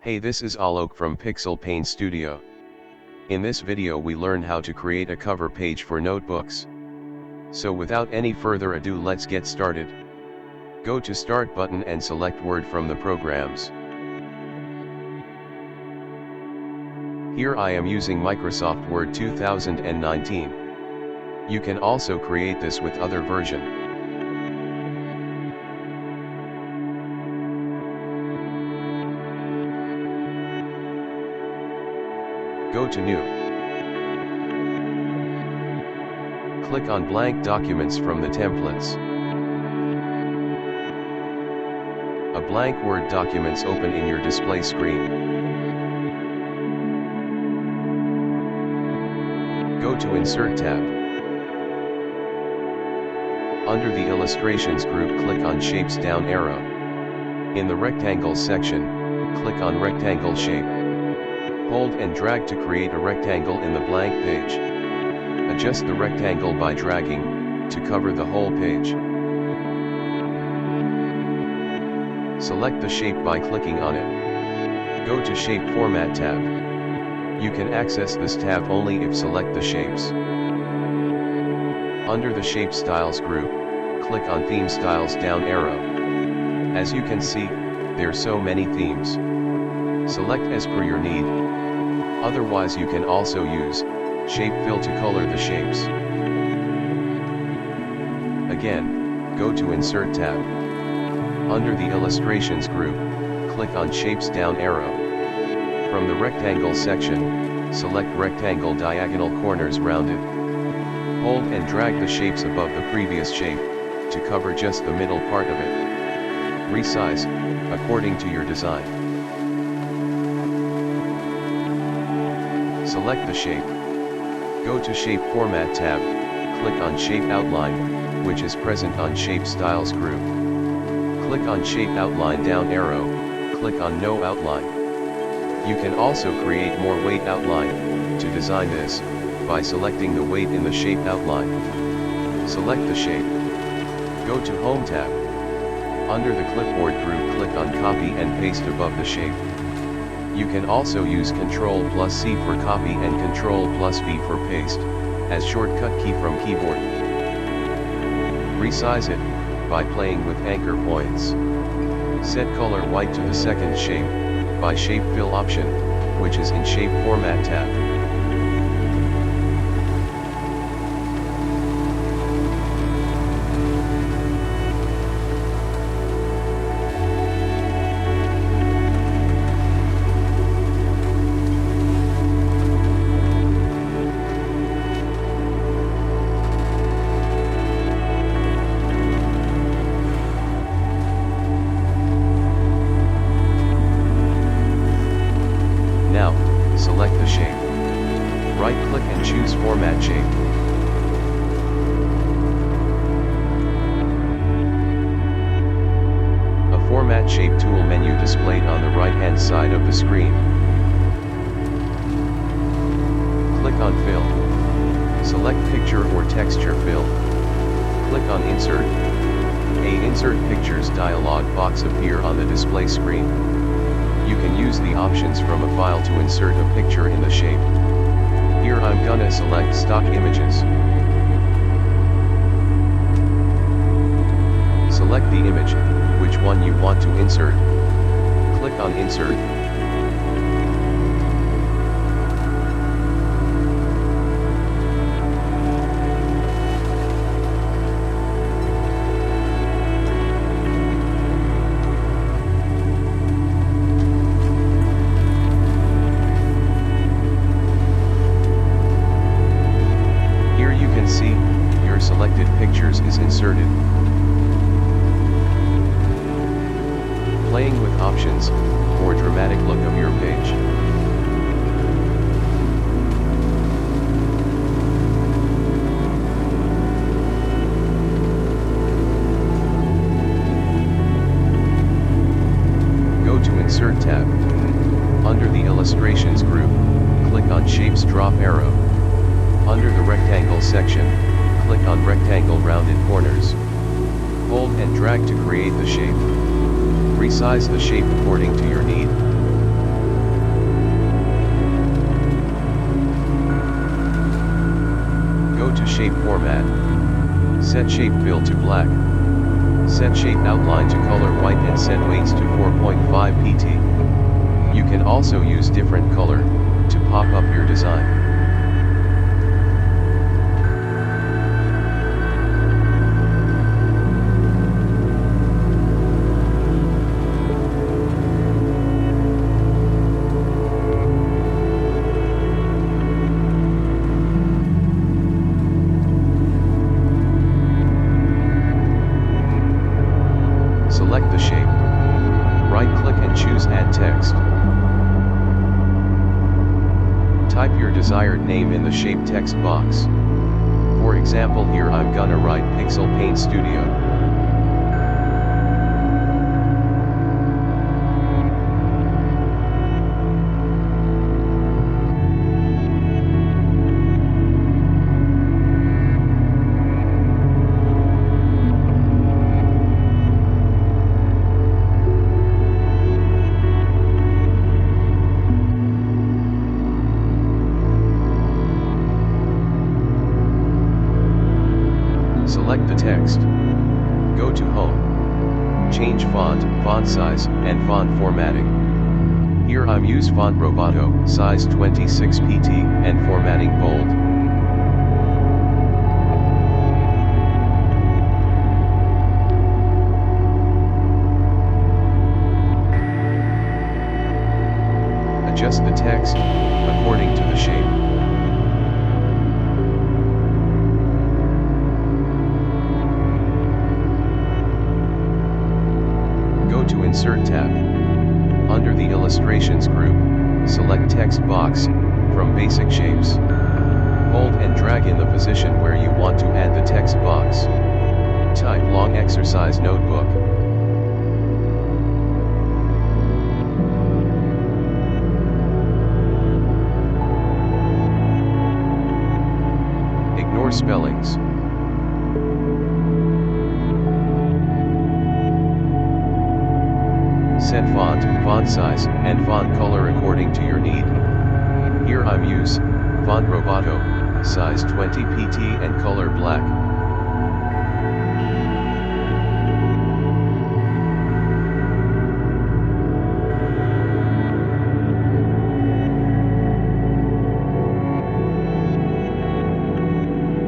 Hey, this is Alok from Pixel Paint Studio. In this video we learn how to create a cover page for notebooks. So without any further ado, let's get started. Go to Start button and select Word from the programs. Here I am using Microsoft Word 2019. You can also create this with other version. Go to New. Click on Blank Documents from the templates. A blank Word documents open in your display screen. Go to Insert tab. Under the Illustrations group, click on Shapes down arrow. In the Rectangles section, click on Rectangle Shape. Hold and drag to create a rectangle in the blank page. Adjust the rectangle by dragging, to cover the whole page. Select the shape by clicking on it. Go to Shape Format tab. You can access this tab only if select the shapes. Under the Shape Styles group, click on Theme Styles down arrow. As you can see, there's so many themes. Select as per your need. Otherwise you can also use Shape Fill to color the shapes. Again, go to Insert tab. Under the Illustrations group, click on Shapes down arrow. From the Rectangle section, select Rectangle Diagonal Corners Rounded. Hold and drag the shapes above the previous shape, to cover just the middle part of it. Resize, according to your design. Select the shape. Go to Shape Format tab, click on Shape Outline, which is present on Shape Styles group. Click on Shape Outline down arrow, click on No Outline. You can also create more weight outline. To design this, by selecting the weight in the shape outline. Select the shape. Go to Home tab. Under the Clipboard group, click on Copy and Paste above the shape. You can also use Ctrl+C for copy and Ctrl+V for paste, as shortcut key from keyboard. Resize it, by playing with anchor points. Set color white to the second shape, by Shape Fill option, which is in Shape Format tab. Now, select the shape. Right-click and choose Format Shape. A Format Shape tool menu displayed on the right-hand side of the screen. Click on Fill. Select Picture or Texture Fill. Click on Insert. A Insert Pictures dialog box appear on the display screen. You can use the options from a file to insert a picture in the shape. Here I'm gonna select stock images. Select the image, which one you want to insert. Click on Insert. Selected pictures is inserted. Playing with options, for dramatic look of your page. Go to Insert tab. Under the Illustrations group, click on Shapes drop arrow. Under the Rectangle section, click on Rectangle Rounded Corners. Hold and drag to create the shape. Resize the shape according to your need. to Shape Format. Set Shape Fill to Black. Set Shape Outline to color white and set weights to 4.5 pt. You can also use different color to pop up your design. Select the shape. Right-click and choose Add Text. Type your desired name in the shape text box. For example, here I'm gonna write Pixel Paint Studio. Select the text. Go to Home. Change font, font size, and font formatting. Here I'm use font Roboto, size 26 pt, and formatting bold. Adjust the text according to the shape. To Insert tab. Under the Illustrations group, select Text box from Basic Shapes. Hold and drag in the position where you want to add the text box. Type long exercise notebook. Ignore spellings. Set font, font size, and font color according to your need. Here I'm use font Roboto, size 20 pt and color black.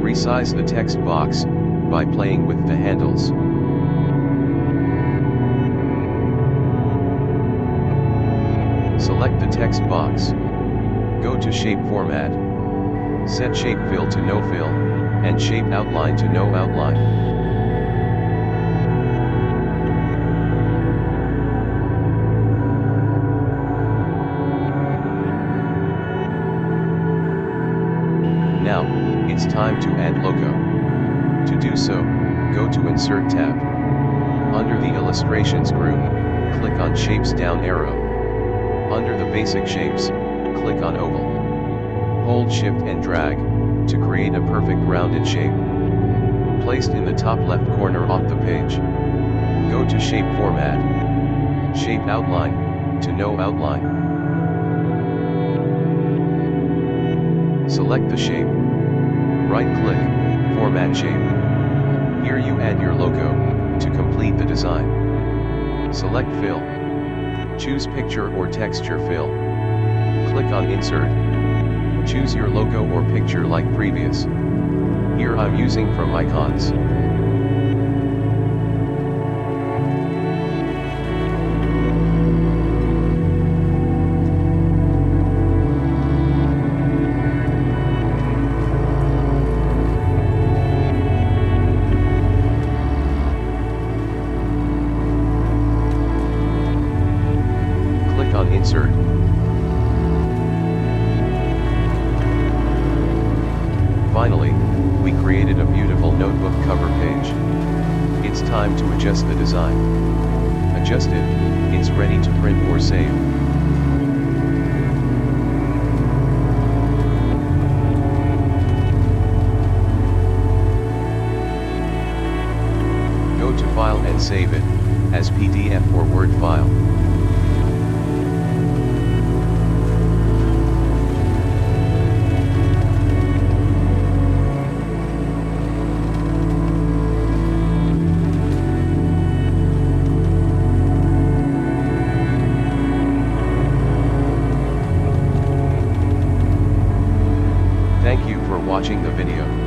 Resize the text box by playing with the handles. Select the text box. Go to Shape Format. Set Shape Fill to No Fill, and Shape Outline to No Outline. Now, it's time to add logo. To do so, go to Insert tab. Under the Illustrations group, click on Shapes down arrow. Under the Basic Shapes, click on Oval. Hold Shift and drag to create a perfect rounded shape. Placed in the top left corner off the page. Go to Shape Format. Shape Outline to No Outline. Select the shape. Right-click, Format Shape. Here you add your logo to complete the design. Select Fill. Choose Picture or Texture Fill. Click on Insert. Choose your logo or picture like previous. Here I'm using from Icons. Insert. Finally, we created a beautiful notebook cover page. It's time to adjust the design. Adjusted, it's ready to print or save. Go to File and save it as PDF or Word file. watching the video.